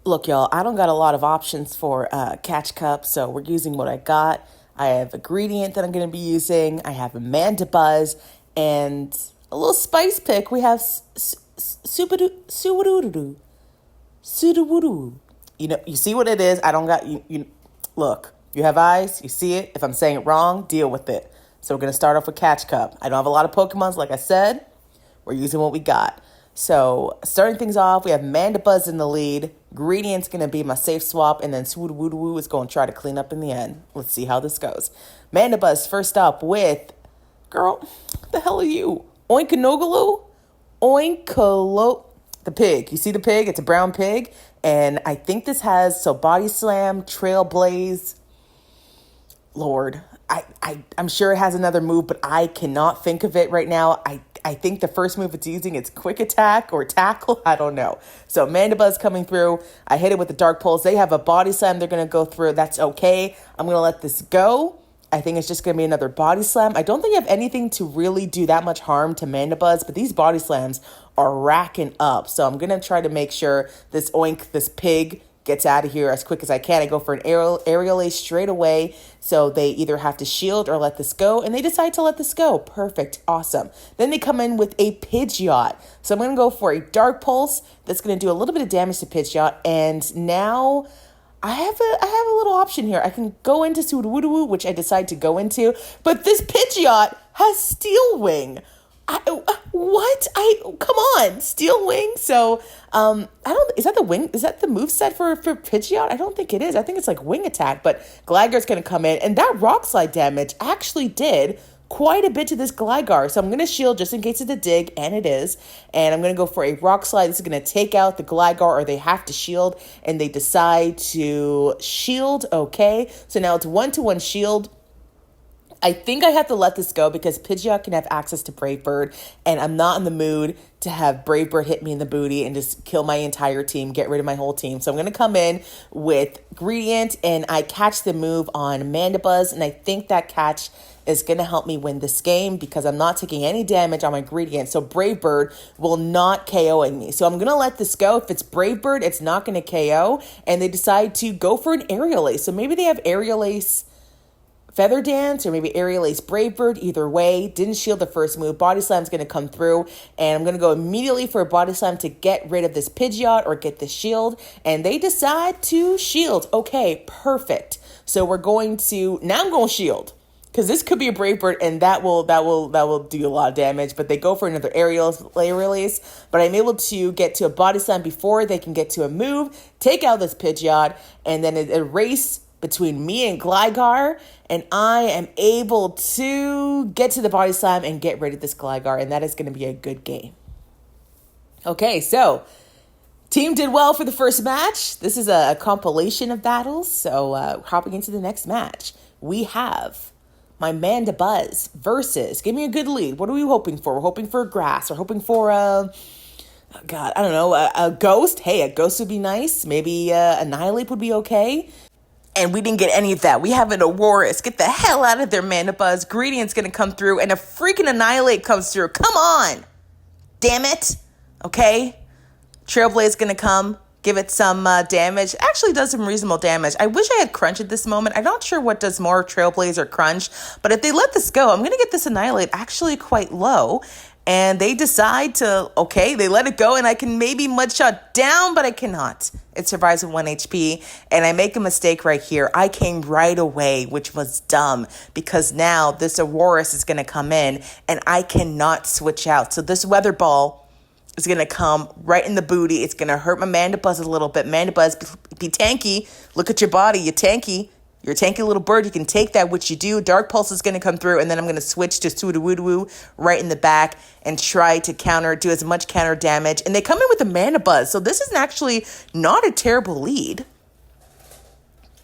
Look, y'all, I don't got a lot of options for catch cup, so we're using what I got. I have a gradient that I'm going to be using. I have a Mandibuzz and a little spice pick. We have Sudowoodo. Sudowoodo. You know, you see what it is. I don't got you. Look, you have eyes. You see it. If I'm saying it wrong, deal with it. So we're going to start off with catch cup. I don't have a lot of Pokemons, like I said. We're using what we got. So starting things off, we have Mandibuzz in the lead. Gradient's going to be my safe swap, and then Sudowoodo is going to try to clean up in the end. Let's see how this goes. Mandibuzz first up with, girl, what the hell are you? Oinkologaloo? Oinkolo, the pig. You see the pig? It's a brown pig. And I think this has, so Body Slam, Trailblaze, Lord. I'm sure it has another move, but I cannot think of it right now. I think the first move it's using is Quick Attack or Tackle. I don't know. So Mandibuzz coming through. I hit it with the Dark Pulse. They have a Body Slam they're going to go through. That's okay. I'm going to let this go. I think it's just going to be another Body Slam. I don't think I have anything to really do that much harm to Mandibuzz, but these Body Slams are racking up. So I'm going to try to make sure this pig gets out of here as quick as I can. I go for an aerial ace straight away. So they either have to shield or let this go, and they decide to let this go. Perfect. Awesome. Then they come in with a Pidgeot. So I'm going to go for a Dark Pulse that's going to do a little bit of damage to Pidgeot. And now I have a little option here. I can go into Sudowoodo, which I decide to go into, but this Pidgeot has Steel Wing. What? Come on, Steel Wing. So, I don't. Is that the wing? Is that the move set for Pidgeot? I don't think it is. I think it's like Wing Attack. But Gligar's going to come in, and that Rock Slide damage actually did quite a bit to this Gligar. So I'm going to shield just in case it's a dig, and it is. And I'm going to go for a Rock Slide. This is going to take out the Gligar, or they have to shield, and they decide to shield. Okay, so now it's 1-to-1 shield. I think I have to let this go because Pidgeot can have access to Brave Bird, and I'm not in the mood to have Brave Bird hit me in the booty and just kill my entire team, get rid of my whole team. So I'm going to come in with Gradient, and I catch the move on Mandibuzz, and I think that catch is going to help me win this game because I'm not taking any damage on my Gradient. So Brave Bird will not KOing me. So I'm going to let this go. If it's Brave Bird, it's not going to KO, and they decide to go for an Aerial Ace. So maybe they have Aerial Ace Feather Dance or maybe Aerial Ace Brave Bird. Either way, didn't shield the first move. Body Slam's going to come through, and I'm going to go immediately for a Body Slam to get rid of this Pidgeot or get the shield, and they decide to shield. Okay, perfect. So we're going to, now I'm going to shield because this could be a Brave Bird, and that will do a lot of damage, but they go for another Aerial Ace, but I'm able to get to a Body Slam before they can get to a move, take out this Pidgeot, and then a race between me and Gligar, and I am able to get to the Body Slam and get rid of this Gligar, and that is going to be a good game. Okay, so team did well for the first match. This is a compilation of battles, so hopping into the next match, we have my Mandibuzz versus, give me a good lead. What are we hoping for? We're hoping for a grass. We're hoping for a ghost. Hey, a ghost would be nice. Maybe Annihilate would be okay. And we didn't get any of that. We have an Aurorus. Get the hell out of there, Mandibuzz. Gradient's going to come through, and a freaking Annihilate comes through. Come on. Damn it. Okay. Trailblaze going to come, give it some damage. Actually does some reasonable damage. I wish I had Crunch at this moment. I'm not sure what does more, Trailblaze or Crunch. But if they let this go, I'm going to get this Annihilate actually quite low. And they decide to, okay, they let it go, and I can maybe Mudshot down, but I cannot. It survives with 1 HP, and I make a mistake right here. I came right away, which was dumb, because now this Aurorus is going to come in, and I cannot switch out. So this Weather Ball is going to come right in the booty. It's going to hurt my Mandibuzz a little bit. Mandibuzz, be tanky. Look at your body. You're tanky. You're a tanky little bird. You can take that, which you do. Dark Pulse is going to come through, and then I'm going to switch to Sudowoodo right in the back and try to do as much counter damage. And they come in with a Mandibuzz, so this is actually not a terrible lead.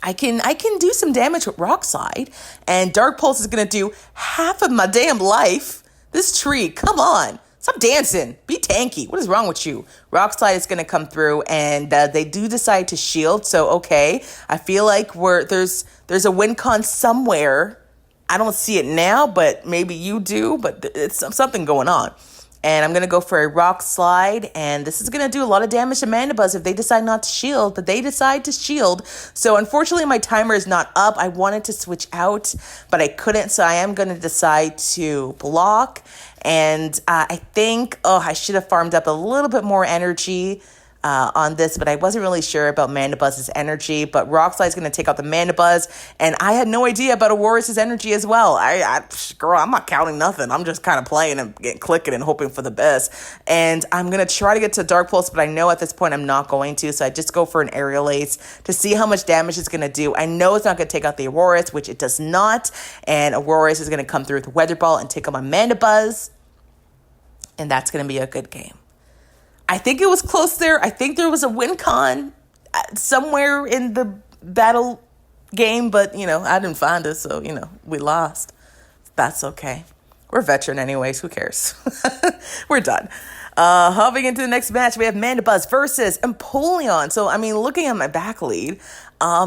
I can do some damage with Rock Slide, and Dark Pulse is going to do half of my damn life. This tree, come on. Stop dancing. Be tanky. What is wrong with you? Rock Slide is going to come through, and they do decide to shield. So, okay, I feel like there's a win con somewhere. I don't see it now, but maybe you do. But it's something going on. And I'm going to go for a Rock Slide. And this is going to do a lot of damage to Mandibuzz if they decide not to shield. But they decide to shield. So unfortunately, my timer is not up. I wanted to switch out, but I couldn't. So I am going to decide to block. And I think, I should have farmed up a little bit more energy on this, but I wasn't really sure about Mandibuzz's energy. But Rock Slide is going to take out the Mandibuzz, and I had no idea about Aurorus's energy as well. Girl, I'm not counting nothing. I'm just kind of playing and clicking and hoping for the best. And I'm going to try to get to Dark Pulse, but I know at this point I'm not going to, so I just go for an Aerial Ace to see how much damage it's going to do. I know it's not going to take out the Aurorus, which it does not, and Aurorus is going to come through with Weather Ball and take out my Mandibuzz, and that's going to be a good game. I think it was close there. I think there was a win con somewhere in the battle game, but, I didn't find it, so, we lost. That's okay. We're veteran anyways. Who cares? We're done. Hopping into the next match, we have Mandibuzz versus Empoleon. So, looking at my back lead,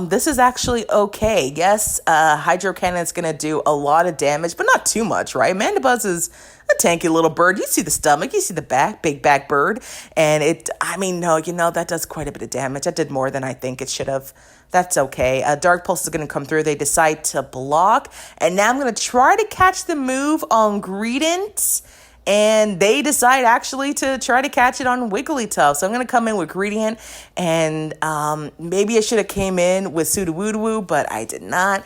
this is actually okay. Yes, Hydro Cannon is going to do a lot of damage, but not too much, right? Mandibuzz is a tanky little bird. You see the stomach, you see the back, big back bird. And that does quite a bit of damage. That did more than I think it should have. That's okay. Dark Pulse is going to come through. They decide to block. And now I'm going to try to catch the move on Greedent. And they decide actually to try to catch it on Wigglytuff. So I'm going to come in with Gradient. And maybe I should have came in with Sudowoodo, but I did not.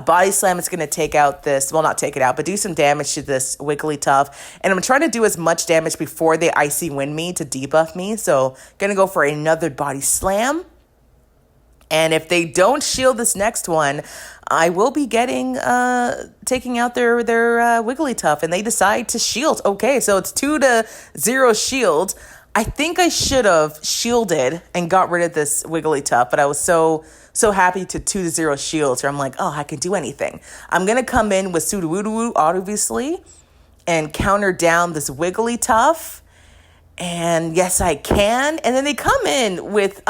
Body Slam is going to take out this, well, not take it out, but do some damage to this Wigglytuff. And I'm trying to do as much damage before they Icy Wind me to debuff me. So going to go for another Body Slam. And if they don't shield this next one, I will be taking out their Wigglytuff, and they decide to shield. Okay, so it's 2-0 shield. I think I should have shielded and got rid of this Wigglytuff, but I was so happy to 2-0 shield. So I'm like, I can do anything. I'm gonna come in with Sudowoodo, obviously, and counter down this Wigglytuff. And yes, I can. And then they come in with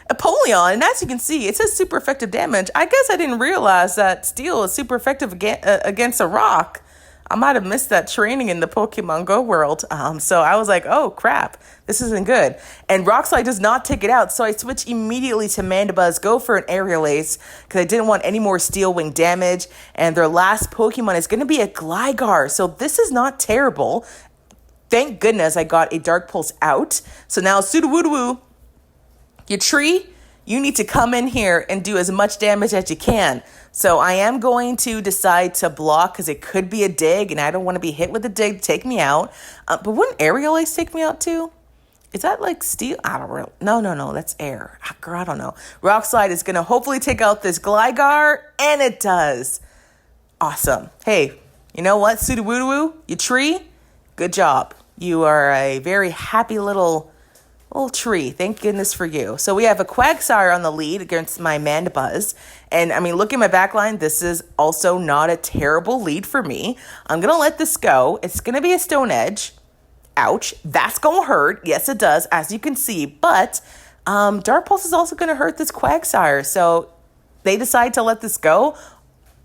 Empoleon, and as you can see, it says super effective damage. I guess I didn't realize that Steel is super effective against a rock. I might have missed that training in the Pokemon Go world. So I was like, oh crap, this isn't good. And Rock Slide does not take it out, so I switch immediately to Mandibuzz, go for an Aerial Ace, because I didn't want any more Steel Wing damage. And their last Pokemon is going to be a Gligar, so this is not terrible. Thank goodness I got a Dark Pulse out. So now Sudowoodo, your tree, you need to come in here and do as much damage as you can. So I am going to decide to block because it could be a dig, and I don't want to be hit with a dig to take me out. But wouldn't Aerial Ace take me out too? Is that like steel? I don't really. No, that's air. Girl, I don't know. Rock Slide is going to hopefully take out this Gligar, and it does. Awesome. Hey, you know what, Sudowoodo, your tree, good job. You are a very happy little tree. Thank goodness for you. So we have a Quagsire on the lead against my Mandibuzz. And look at my backline. This is also not a terrible lead for me. I'm going to let this go. It's going to be a Stone Edge. Ouch. That's going to hurt. Yes, it does, as you can see. But Dark Pulse is also going to hurt this Quagsire. So they decide to let this go.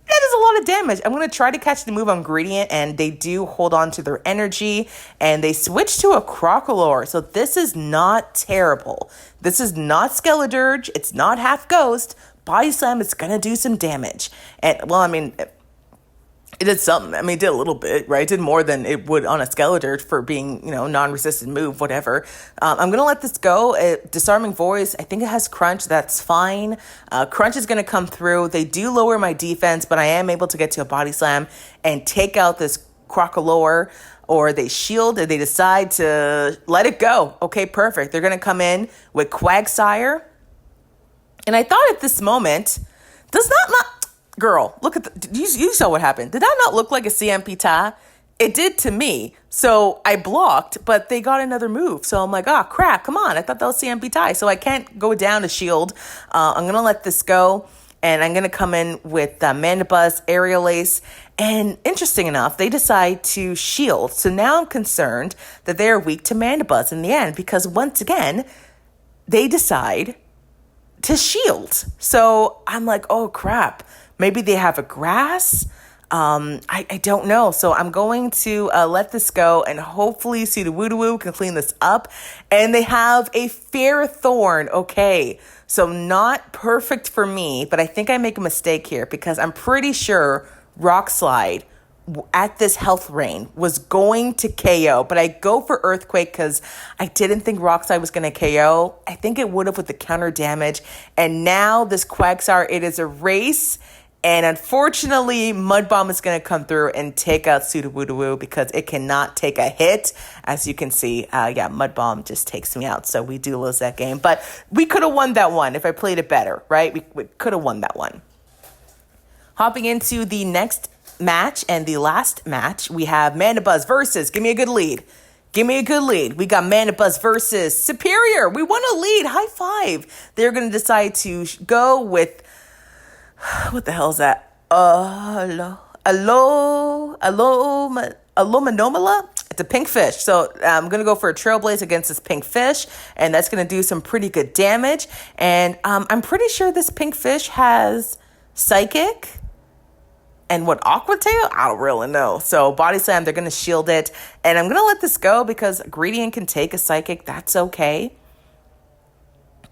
That is a lot of damage. I'm going to try to catch the move on Gradient, and they do hold on to their energy, and they switch to a Crocalor. So this is not terrible. This is not Skeledirge. It's not half Ghost. Body Slam is going to do some damage. And, it did something. It did a little bit, right? It did more than it would on a Skeledirge for being, non-resistant move, whatever. I'm going to let this go. Disarming Voice, I think it has Crunch. That's fine. Crunch is going to come through. They do lower my defense, but I am able to get to a Body Slam and take out this Crocalor, or they shield and they decide to let it go. Okay, perfect. They're going to come in with Quagsire. And I thought at this moment, does not... Girl, look at you saw what happened. Did that not look like a CMP tie? It did to me. So I blocked, but they got another move. So I'm like, crap, come on. I thought that was CMP tie. So I can't go down to shield. I'm going to let this go. And I'm going to come in with Mandibuzz, Aerial Ace. And interesting enough, they decide to shield. So now I'm concerned that they are weak to Mandibuzz in the end. Because once again, they decide to shield. So I'm like, oh crap. Maybe they have a grass. I don't know. So I'm going to let this go, and hopefully Sudowoodo can clean this up. And they have a Ferrothorn. Okay, so not perfect for me, but I think I make a mistake here because I'm pretty sure Rock Slide at this health rain was going to KO, but I go for Earthquake because I didn't think Rock Slide was going to KO. I think it would have with the counter damage. And now this Quagsire, it is a race. And unfortunately, Mud Bomb is going to come through and take out Sudowoodo because it cannot take a hit. As you can see, Mud Bomb just takes me out. So we do lose that game. But we could have won that one if I played it better, right? We could have won that one. Hopping into the next match and the last match, we have Mandibuzz versus, give me a good lead. Give me a good lead. We got Mandibuzz versus Superior. We won a lead. High five. They're going to decide to go with, what the hell is that? Alomanomala? It's a pink fish. So I'm going to go for a Trailblaze against this pink fish, and that's going to do some pretty good damage. And I'm pretty sure this pink fish has Psychic. And what, Aqua Tail? I don't really know. So Body Slam, they're going to shield it. And I'm going to let this go because Gradient can take a Psychic. That's okay.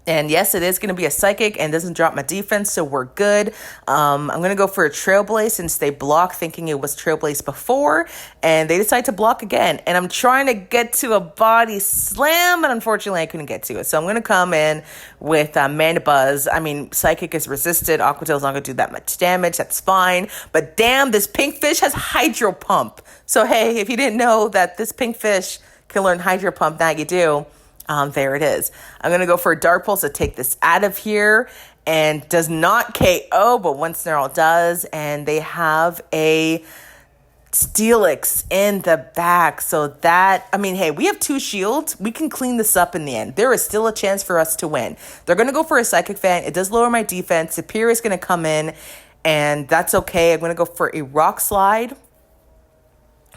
And yes, it is going to be a Psychic and doesn't drop my defense, so we're good. I'm going to go for a Trailblaze since they blocked thinking it was Trailblaze before, and they decide to block again. And I'm trying to get to a Body Slam, but unfortunately I couldn't get to it. So I'm going to come in with Mandibuzz. I mean, Psychic is resisted. Aqua Tail's not going to do that much damage. That's fine. But damn, this pink fish has Hydro Pump. So hey, if you didn't know that this pink fish can learn Hydro Pump, now you do. There it is. I'm going to go for a Dark Pulse to take this out of here, and does not KO, but one Snarl does. And they have a Steelix in the back. So that, I mean, hey, we have 2 shields. We can clean this up in the end. There is still a chance for us to win. They're going to go for a Psychic Fan. It does lower my defense. Superior is going to come in, and that's okay. I'm going to go for a Rock Slide,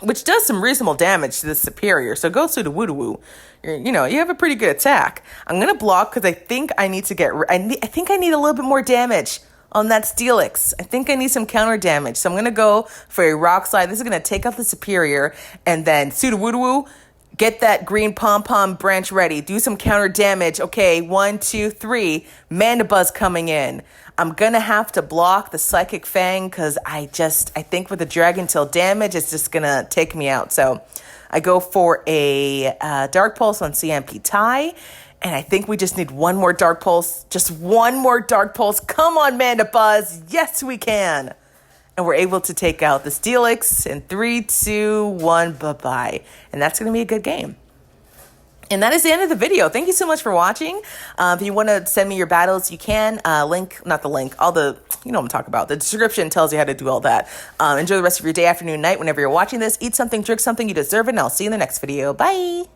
which does some reasonable damage to the Superior. So go Sudowoodo. You have a pretty good attack. I'm going to block because I think I need to I think I need a little bit more damage on that Steelix. I think I need some counter damage. So I'm going to go for a Rock Slide. This is going to take out the Superior. And then Sudowoodo, get that green pom-pom branch ready. Do some counter damage. Okay, 1, 2, 3. Mandibuzz coming in. I'm going to have to block the Psychic Fang because I think with the Dragon Tail damage, it's just going to take me out. So I go for a Dark Pulse on CMP tie. And I think we just need one more Dark Pulse. Just one more Dark Pulse. Come on, Mandibuzz. Yes, we can. And we're able to take out the Steelix in 3, 2, 1, bye-bye. And that's going to be a good game. And that is the end of the video. Thank you so much for watching. If you want to send me your battles, you can. Not the link, all the, you know what I'm talking about. The description tells you how to do all that. Enjoy the rest of your day, afternoon, night, whenever you're watching this. Eat something, drink something. You deserve it, and I'll see you in the next video. Bye.